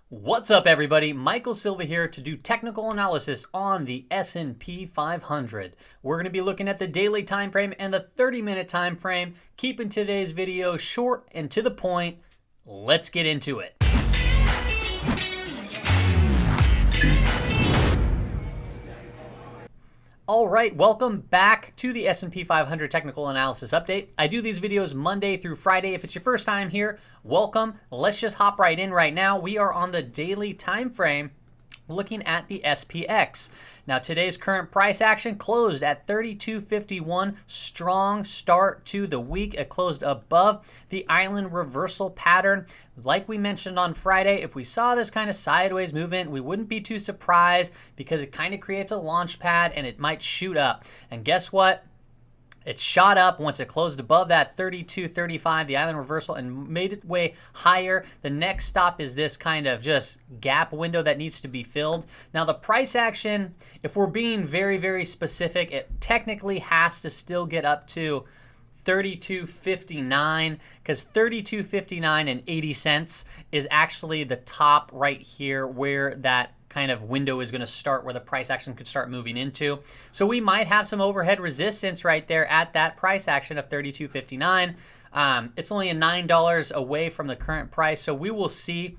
What's up, everybody? Michael Silva here to do technical analysis on the S&P 500. We're going to be looking at the daily time frame and the 30-minute time frame, keeping today's video short and to the point. Let's get into it. All right, welcome back to the S&P 500 Technical Analysis Update. I do these videos Monday through Friday. If it's your first time here, welcome. Let's just hop right in right now. We are on the daily time frame looking at the SPX. Now, today's current price action closed at 32.51. Strong start to the week. It closed above the island reversal pattern. Like we mentioned on Friday, if we saw this kind of sideways movement, we wouldn't be too surprised because it kind of creates a launch pad and it might shoot up. And guess what? It shot up once it closed above that 32.35, the island reversal, and made its way higher. The next stop is this kind of just gap window that needs to be filled. Now, the price action, if we're being very, very specific, it technically has to still get up to 32.59 because 32.59 and 80 cents is actually the top right here where that kind of window is going to start, where the price action could start moving into. So we might have some overhead resistance right there at that price action of 32.59. It's only $9 away from the current price, so we will see.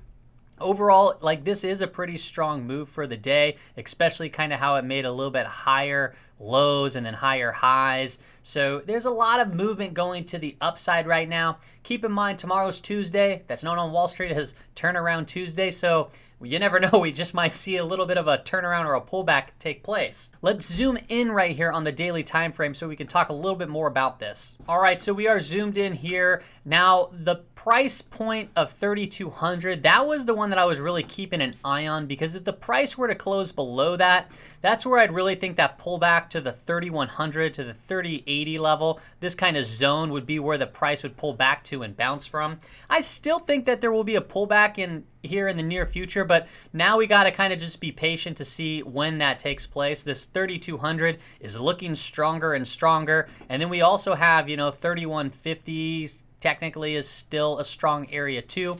Overall, like, this is a pretty strong move for the day, especially kind of how it made a little bit higher lows and then higher highs. So there's a lot of movement going to the upside right now. Keep in mind, tomorrow's Tuesday. That's known on Wall Street as Turnaround Tuesday. So you never know. We just might see a little bit of a turnaround or a pullback take place. Let's zoom in right here on the daily time frame so we can talk a little bit more about this. All right, so we are zoomed in here. Now, the price point of 3,200, that was the one that I was really keeping an eye on, because if the price were to close below that, that's where I'd really think that pullback to the 3,100 to the 3080 level, this kind of zone would be where the price would pull back to and bounce from. I still think that there will be a pullback in here in the near future, but now we got to kind of just be patient to see when that takes place. This 3,200 is looking stronger and stronger, and then we also have, 3,150 technically is still a strong area too.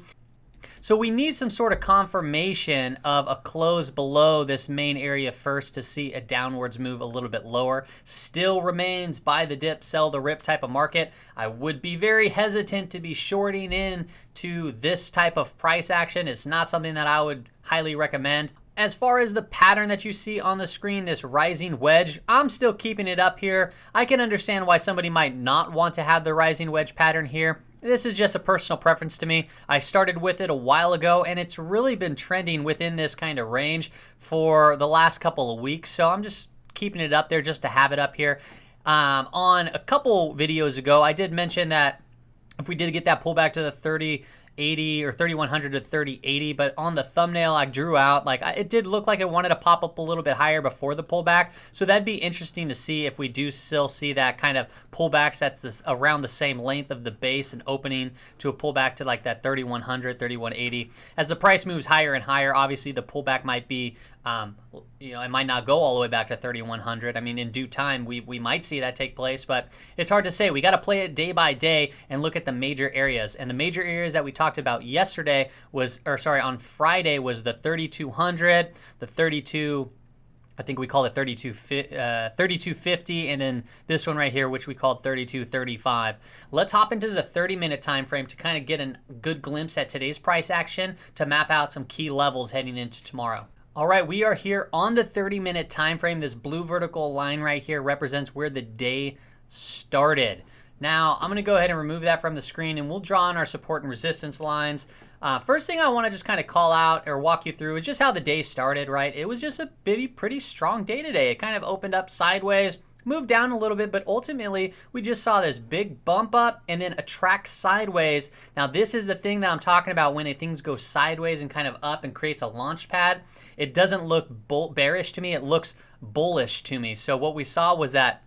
So we need some sort of confirmation of a close below this main area first to see a downwards move a little bit lower. Still remains buy the dip, sell the rip type of market. I would be very hesitant to be shorting in to this type of price action. It's not something that I would highly recommend. As far as the pattern that you see on the screen, this rising wedge, I'm still keeping it up here. I can understand why somebody might not want to have the rising wedge pattern here. This is just a personal preference to me. I started with it a while ago, and it's really been trending within this kind of range for the last couple of weeks. So I'm just keeping it up there just to have it up here. On a couple videos ago, I did mention that if we did get that pullback to the 3080 or 3100 to 3080, but on the thumbnail I drew out, it did look like it wanted to pop up a little bit higher before the pullback. So that'd be interesting to see if we do still see that kind of pullbacks that's around the same length of the base and opening to a pullback to like that 3100, 3180. As the price moves higher and higher, obviously the pullback might be, it might not go all the way back to 3,100. I mean, in due time, we might see that take place, but it's hard to say. We got to play it day by day and look at the major areas. And the major areas that we talked about yesterday on Friday was the 3,200, the 32, I think we called it 3250, and then this one right here, which we called 3235. Let's hop into the 30-minute time frame to kind of get a good glimpse at today's price action to map out some key levels heading into tomorrow. All right, we are here on the 30-minute time frame. This blue vertical line right here represents where the day started. Now, I'm going to go ahead and remove that from the screen, and we'll draw on our support and resistance lines. First thing I want to just kind of call out or walk you through is just how the day started, right? It was just a pretty strong day today. It kind of opened up sideways, moved down a little bit, but ultimately we just saw this big bump up and then a track sideways. Now, this is the thing that I'm talking about when things go sideways and kind of up and creates a launch pad. It doesn't look bearish to me. It looks bullish to me. So what we saw was that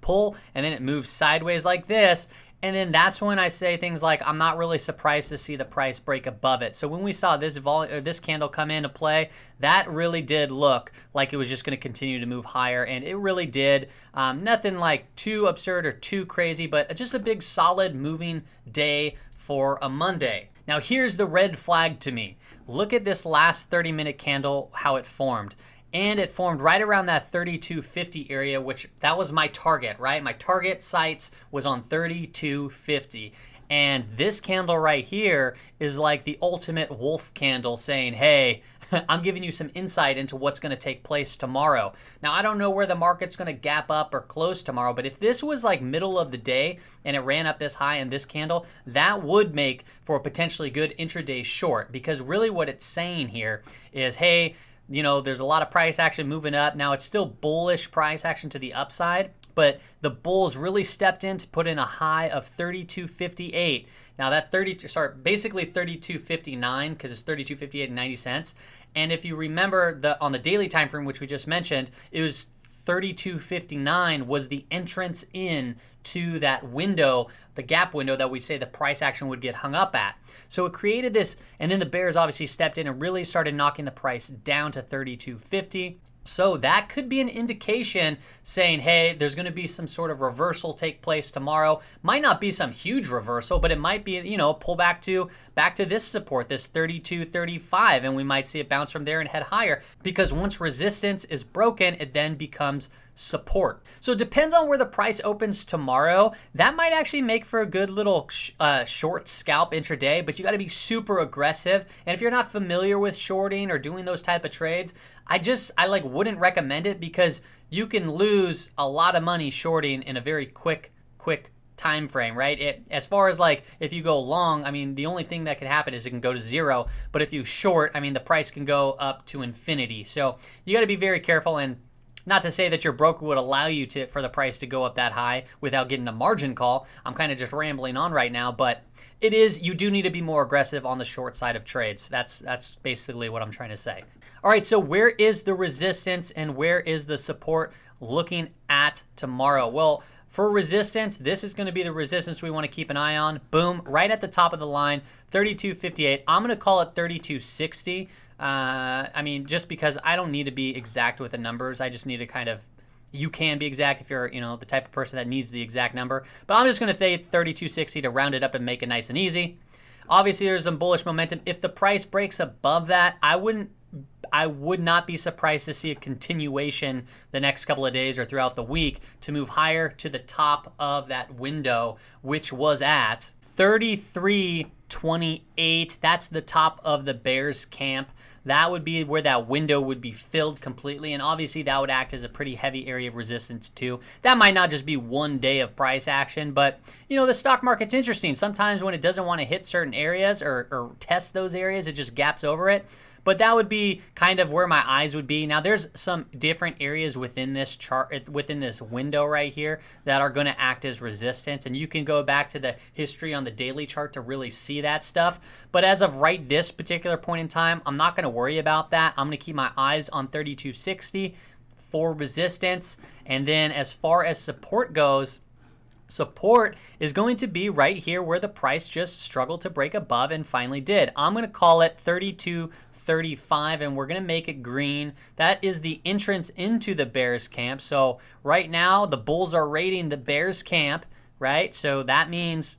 pull, and then it moves sideways like this, and then that's when I say things like, I'm not really surprised to see the price break above it. So when we saw this candle come into play, that really did look like it was just going to continue to move higher, and it really did. Nothing like too absurd or too crazy, but just a big solid moving day for a Monday. Now here's the red flag to me. Look at this last 30-minute candle, how it formed. And it formed right around that 3250 area, which that was my target, right? My target sights was on 3250. And this candle right here is like the ultimate wolf candle saying, hey, I'm giving you some insight into what's going to take place tomorrow. Now, I don't know where the market's going to gap up or close tomorrow, but if this was like middle of the day and it ran up this high in this candle, that would make for a potentially good intraday short, because really what it's saying here is, hey, you know, there's a lot of price action moving up. Now, it's still bullish price action to the upside, but the bulls really stepped in to put in a high of 32.58. Now that basically 32.59, because it's 32.58 and 90 cents. And if you remember on the daily time frame, which we just mentioned, it was 32.59 was the entrance in to that window, the gap window that we say the price action would get hung up at. So it created this, and then the bears obviously stepped in and really started knocking the price down to 32.50. So that could be an indication saying, hey, there's going to be some sort of reversal take place tomorrow. Might not be some huge reversal, but it might be, you know, pull back to this support, this 32.35, and we might see it bounce from there and head higher, because once resistance is broken, it then becomes support. So it depends on where the price opens tomorrow. That might actually make for a good little short scalp intraday, but you got to be super aggressive. And if you're not familiar with shorting or doing those type of trades, I like wouldn't recommend it, because you can lose a lot of money shorting in a very quick time frame, right? As far as like if you go long, I mean, the only thing that can happen is it can go to zero, but if you short, I mean, the price can go up to infinity. So you got to be very careful, and not to say that your broker would allow you for the price to go up that high without getting a margin call. I'm kind of just rambling on right now, but you do need to be more aggressive on the short side of trades. That's basically what I'm trying to say. All right, so where is the resistance and where is the support looking at tomorrow? Well, for resistance, this is going to be the resistance we want to keep an eye on. Boom, right at the top of the line, 32.58. I'm going to call it 32.60. I mean, just because I don't need to be exact with the numbers. I just need to you can be exact if you're, you know, the type of person that needs the exact number. But I'm just going to say 32.60 to round it up and make it nice and easy. Obviously, there's some bullish momentum. If the price breaks above that, I would not be surprised to see a continuation the next couple of days or throughout the week to move higher to the top of that window, which was at 33.28. That's the top of the bears camp. That would be where that window would be filled completely, and obviously that would act as a pretty heavy area of resistance too. That might not just be one day of price action, but you know, the stock market's interesting. Sometimes when it doesn't want to hit certain areas or test those areas, it just gaps over it. But that would be kind of where my eyes would be. Now, there's some different areas within this chart, within this window right here, that are going to act as resistance. And you can go back to the history on the daily chart to really see that stuff. But as of this particular point in time, I'm not going to worry about that. I'm going to keep my eyes on 32.60 for resistance. And then as far as support goes, support is going to be right here where the price just struggled to break above and finally did. I'm going to call it 32.35, and we're going to make it green. That is the entrance into the bears camp. So right now the bulls are raiding the bears camp, right? So that means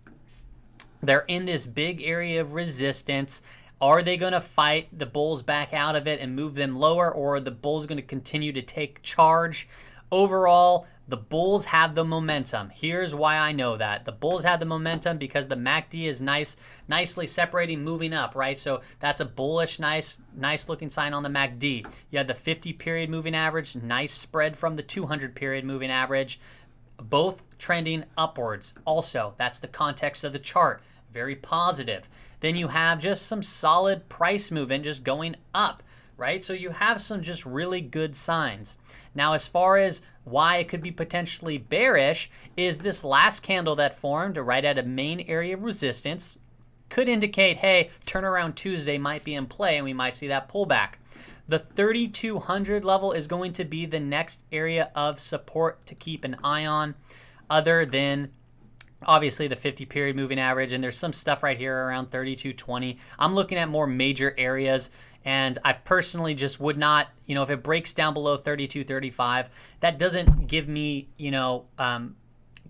they're in this big area of resistance. Are they going to fight the bulls back out of it and move them lower, or are the bulls going to continue to take charge? Overall, the bulls have the momentum. Here's why I know that. The bulls have the momentum because the MACD is nicely separating, moving up, right? So that's a bullish, nice looking sign on the MACD. You had the 50 period moving average, nice spread from the 200 period moving average, both trending upwards. Also, that's the context of the chart. Very positive. Then you have just some solid price movement just going up, right? So you have some just really good signs. Now, as far as why it could be potentially bearish, is this last candle that formed right at a main area of resistance could indicate, hey, turnaround Tuesday might be in play and we might see that pullback. The 3200 level is going to be the next area of support to keep an eye on, other than obviously the 50 period moving average, and there's some stuff right here around 3220. I'm looking at more major areas, and I personally just would not, if it breaks down below 3235, that doesn't give me,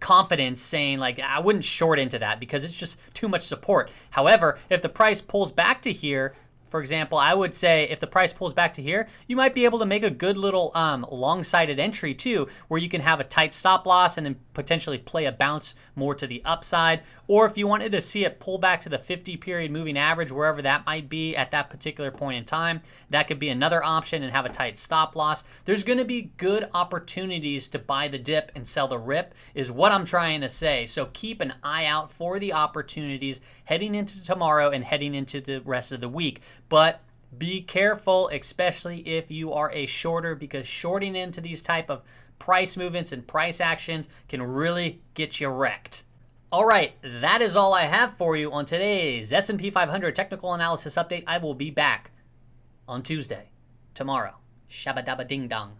confidence saying like I wouldn't short into that because it's just too much support. However, if the price pulls back to here, for example, I would say if the price pulls back to here, you might be able to make a good little long-sided entry too, where you can have a tight stop loss and then potentially play a bounce more to the upside. Or if you wanted to see it pull back to the 50-period moving average, wherever that might be at that particular point in time, that could be another option and have a tight stop loss. There's going to be good opportunities to buy the dip and sell the rip is what I'm trying to say. So keep an eye out for the opportunities heading into tomorrow and heading into the rest of the week. But be careful, especially if you are a shorter, because shorting into these type of price movements and price actions can really get you wrecked. All right, that is all I have for you on today's S&P 500 technical analysis update. I will be back on Tuesday, tomorrow. Shabba dabba ding dong.